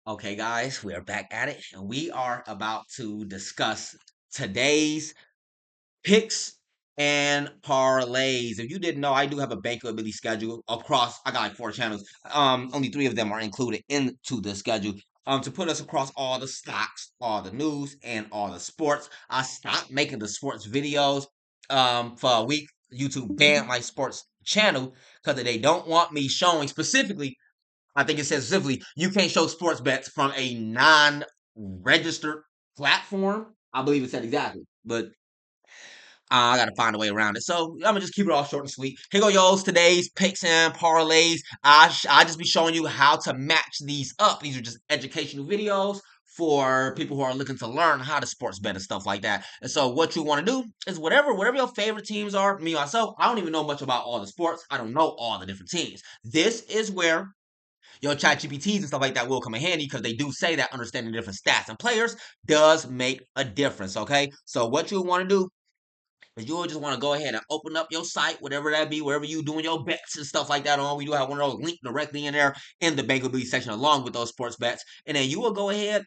Okay, guys, we are back at it, and we are about to discuss today's picks and parlays. If you didn't know, I do have a bankability schedule across. I got like 4 channels. Only 3 of them are included into the schedule. To put us across all the stocks, all the news, and all the sports. I stopped making the sports videos for a week. YouTube banned my sports channel because they don't want me showing specifically. I think it says specifically you can't show sports bets from a non-registered platform. I believe it said exactly, but I gotta find a way around it. So I'm gonna just keep it all short and sweet. Here go y'all's today's picks and parlays. I just be showing you how to match these up. These are just educational videos for people who are looking to learn how to sports bet and stuff like that. And so what you want to do is whatever your favorite teams are. Me myself, I don't even know much about all the sports. I don't know all the different teams. This is where your chat GPTs and stuff like that will come in handy because they do say that understanding different stats and players does make a difference. Okay. So what you want to do is you'll just want to go ahead and open up your site, whatever that be, wherever you doing your bets and stuff like that on. We do have one of those linked directly in there in the bankability section along with those sports bets. And then you will go ahead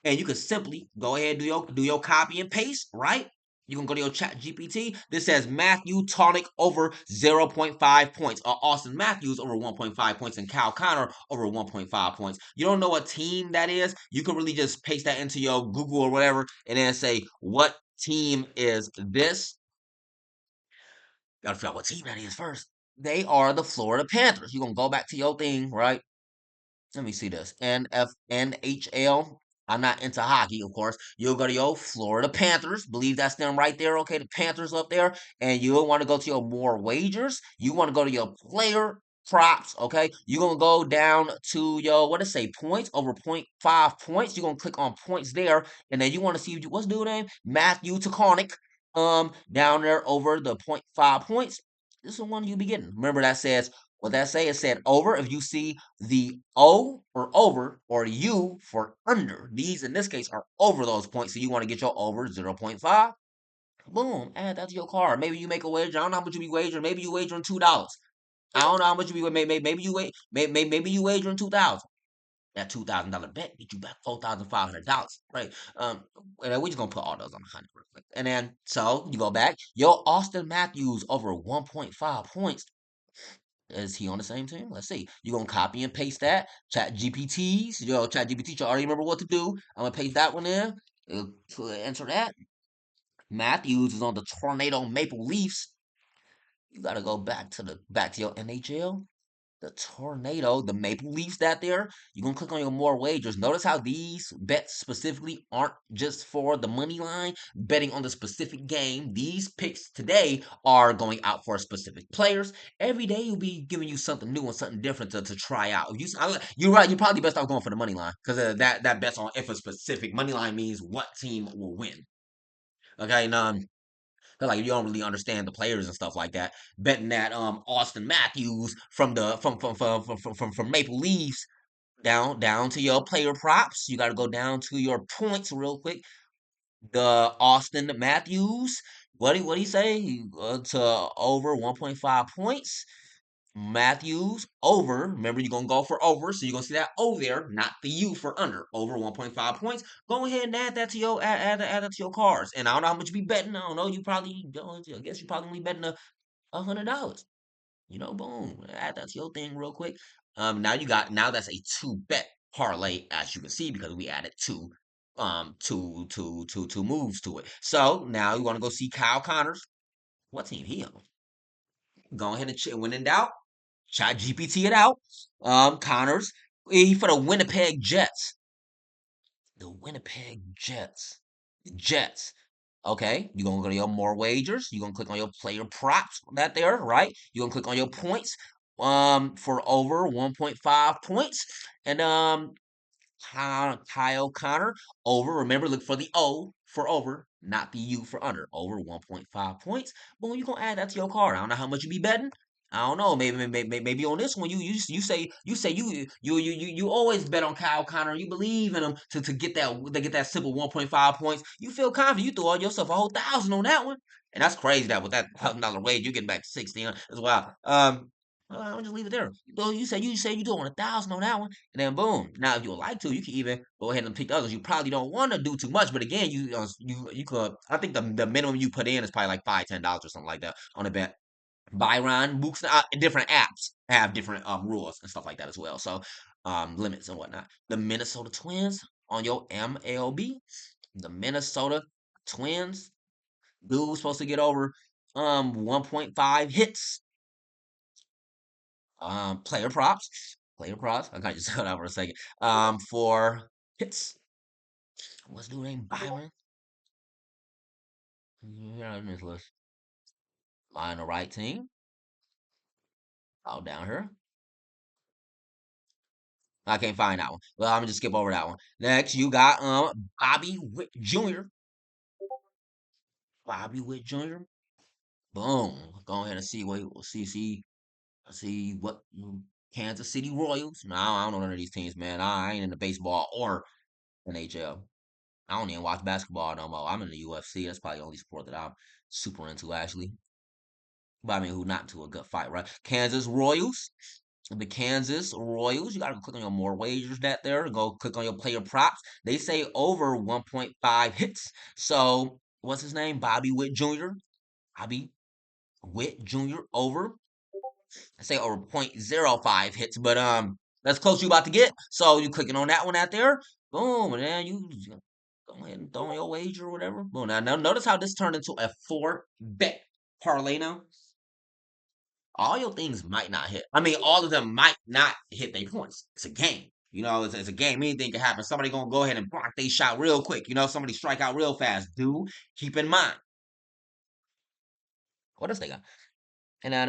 and you can simply go ahead and do your copy and paste, right? You can go to your chat GPT. This says Matthew Tonic over 0.5 points, or Austin Matthews over 1.5 points, and Cal Connor over 1.5 points. You don't know what team that is. You can really just paste that into your Google or whatever, and then say, what team is this? Gotta figure out what team that is first. They are the Florida Panthers. You're gonna go back to your thing, right? Let me see this. NHL. I'm not into hockey, of course. You'll go to your Florida Panthers. Believe that's them right there. Okay, the Panthers up there. And you'll want to go to your more wagers. You want to go to your player props. Okay, you're gonna go down to your what to say points over point 0.5 points. You're gonna click on points there, and then you want to see what's the dude name Matthew Taconic. Down there over the point 0.5 points. This is the one you be getting. Remember that says what that say? It said over. If you see the O for over or U for under, these in this case are over those points. So you want to get your over 0.5. Boom, add that to your card. Maybe you make a wager. I don't know how much you be wagering. Maybe you wagering $2. I don't know how much you be. Maybe you wait. Maybe you wagering 2,000. That $2,000 bet get you back $4,500, right? And then we just gonna put all those on 100 real quick. And then so you go back. Yo, Austin Matthews over 1.5 points. Is he on the same team? Let's see. You're gonna copy and paste that. Chat GPTs. Yo, Chat GPT, you already remember what to do. I'm gonna paste that one in. Enter that. Matthews is on the Tornado Maple Leafs. You gotta go back to your NHL. The Tornado, the Maple Leafs that there. You're gonna click on your more wagers. Notice how these bets specifically aren't just for the money line, betting on the specific game. These picks today are going out for specific players. Every day will be giving you something new and something different to try out. You're right. You're probably best off going for the money line because that bets on if a specific money line means what team will win. Okay, and 'cause, like you don't really understand the players and stuff like that. Betting that Austin Matthews from the from Maple Leafs down to your player props. You got to go down to your points real quick. The Austin Matthews, what do you say? To over 1.5 points. Matthews over. Remember, you're gonna go for over, so you're gonna see that O there, not the U for under. Over 1.5 points. Go ahead and add that to your add that to your cards. And I don't know how much you be betting. I don't know. You probably I guess you probably only betting $100. Boom. Add that to your thing real quick. Now that's a two bet parlay as you can see because we added two moves to it. So now you want to go see Kyle Connors. What team he on? Go ahead and when in doubt. Chat GPT it out. Connors. He for the Winnipeg Jets. The Winnipeg Jets. The Jets. Okay, you're gonna go to your more wagers. You're gonna click on your player props that there, right? You're gonna click on your points for over 1.5 points. And Kyle Connor over. Remember, look for the O for over, not the U for under. Over 1.5 points. Boom, you gonna add that to your card. I don't know how much you be betting. I don't know. Maybe on this one you say you always bet on Kyle Connor. You believe in him to get that simple 1.5 points. You feel confident. You throw all yourself a whole 1,000 on that one, and that's crazy. That with that $1,000 wage, you get back 60 as well. I'll just leave it there. So you say you doing 1,000 on that one, and then boom. Now, if you would like to, you can even go ahead and pick the others. You probably don't want to do too much, but again, you could. I think the minimum you put in is probably like $5, $10 or something like that on a bet. Byron books, different apps have different rules and stuff like that as well. So limits and whatnot. The Minnesota Twins on your MLB, the Minnesota Twins, dude's supposed to get over 1.5 hits. Player props. I got you set out for a second. For hits. What's the name? Byron. Yeah, on this list. Am I on the right team? All down here. I can't find that one. Well, I'm gonna just skip over that one. Next, you got Bobby Witt Jr. Bobby Witt Jr. Boom. Go ahead and see what see what Kansas City Royals. No, I don't know none of these teams, man. I ain't into baseball or NHL. I don't even watch basketball no more. I'm in the UFC. That's probably the only sport that I'm super into, actually. But I mean, who not into a good fight, right? Kansas Royals. The Kansas Royals. You gotta go click on your more wagers that there. Go click on your player props. They say over 1.5 hits. So what's his name? Bobby Witt Jr. Bobby Witt Jr. over. I say over 0.05 hits, but that's close you about to get. So you clicking on that one out there. Boom, and then you go ahead and throw your wager or whatever. Boom. Now notice how this turned into a 4 bet parlay now. All your things might not hit. I mean, all of them might not hit their points. It's a game. It's a game. Anything can happen. Somebody gonna go ahead and block they shot real quick. Somebody strike out real fast. Do keep in mind. What else they got? And then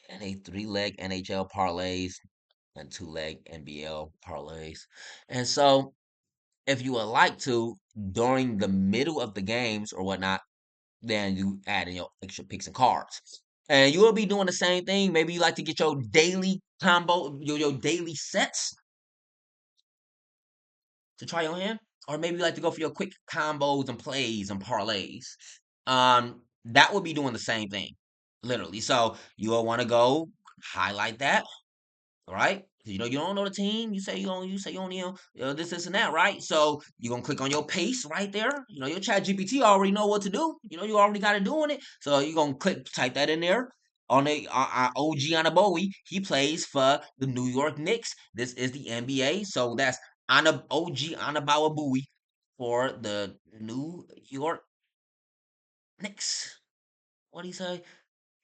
and a 3-leg NHL parlays and 2-leg NBL parlays. And so if you would like to during the middle of the games or whatnot, then you add in your extra picks and cards. And you will be doing the same thing. Maybe you like to get your daily combo, your daily sets to try your hand. Or maybe you like to go for your quick combos and plays and parlays. That would be doing the same thing. Literally. So you will want to go highlight that. Right? You don't know the team. You only this and that, right? So you're gonna click on your pace right there. Your chat GPT already know what to do. You already got it doing it. So you're gonna type that in there. On the OG Anabowie, he plays for the New York Knicks. This is the NBA. So that's OG Anabawa for the New York Knicks. What do you say?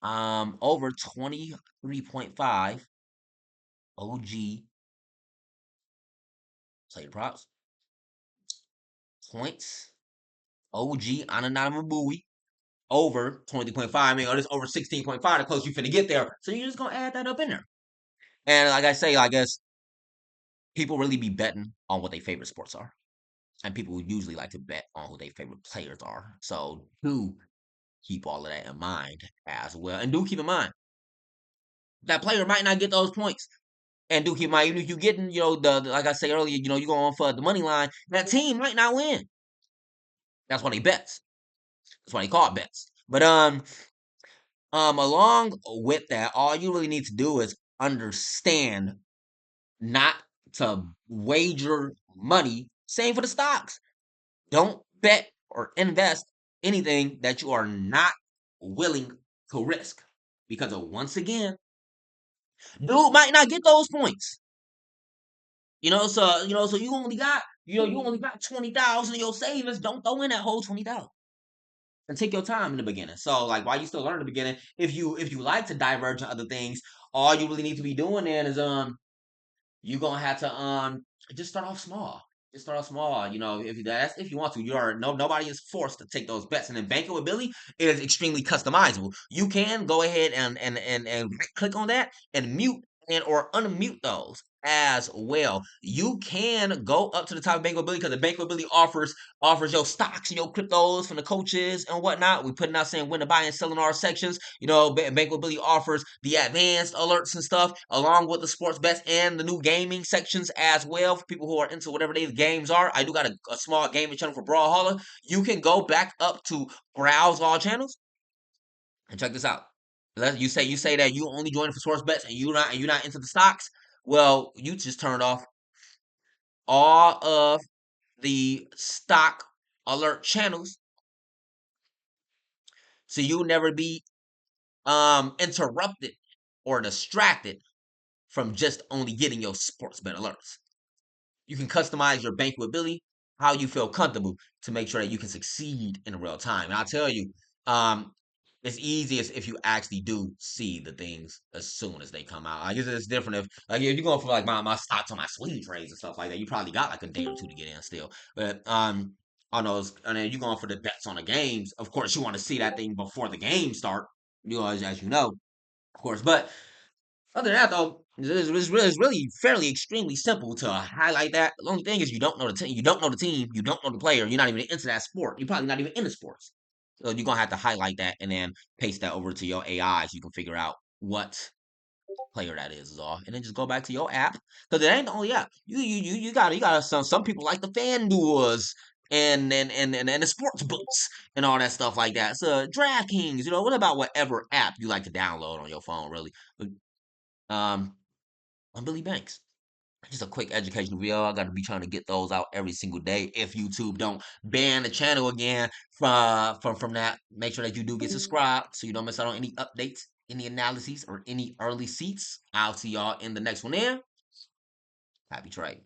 Over 23.5 OG play the props. Points. OG Ananamabui over 20.5. I mean, or this over 16.5, the close you finna get there. So you're just gonna add that up in there. And like I say, I guess people really be betting on what their favorite sports are. And people usually like to bet on who their favorite players are. So do keep all of that in mind as well. And do keep in mind that player might not get those points. And do keep in mind, even if you getting, like I said earlier, you go on for the money line, that team might not win. That's why they bets. That's why they call it bets. But along with that, all you really need to do is understand not to wager money. Same for the stocks. Don't bet or invest anything that you are not willing to risk. Because once again, dude might not get those points. So you only got 20,000 in your savings. Don't throw in that whole 20,000. And take your time in the beginning. So like while you still learn in the beginning, if you like to diverge in other things, all you really need to be doing then is you're gonna have to just start off small. Just start off small. If you want to. Nobody is forced to take those bets. And then banking with Billy is extremely customizable. You can go ahead and click on that and mute and or unmute those as well. You can go up to the top of Bank with Billy because the Bank with Billy offers your stocks and your cryptos from the coaches and whatnot. We putting out saying when to buy and sell in our sections. Bank with Billy offers the advanced alerts and stuff along with the sports bets and the new gaming sections as well for people who are into whatever the games are. I do got a small gaming channel for Brawlhalla. You can go back up to browse all channels and check this out. You say that you only joining for sports bets and you're not into the stocks. Well, you just turned off all of the stock alert channels, so you'll never be interrupted or distracted from just only getting your sports bet alerts. You can customize your bankability how you feel comfortable to make sure that you can succeed in real time. And I'll tell you, um, it's easiest if you actually do see the things as soon as they come out. I guess it's different if you're going for like my stocks on my swing trades and stuff like that. You probably got like a day or two to get in still. But on those, and then you're going for the bets on the games. Of course, you want to see that thing before the game start. As you know, of course. But other than that, though, it's really fairly extremely simple to highlight that. The only thing is you don't know the team, you don't know the team, you don't know the player, you're not even into that sport. You're probably not even into sports. So you're gonna have to highlight that and then paste that over to your AI so you can figure out what player that is all. And then just go back to your app. Because it ain't the only app. You got some people like the fan duels and the sports books and all that stuff like that. So DraftKings, what about whatever app you like to download on your phone, really? But, um I'm Billy Banks. Just a quick educational video. I got to be trying to get those out every single day. If YouTube don't ban the channel again from that, make sure that you do get subscribed so you don't miss out on any updates, any analyses, or any early seats. I'll see y'all in the next one. There, happy trading.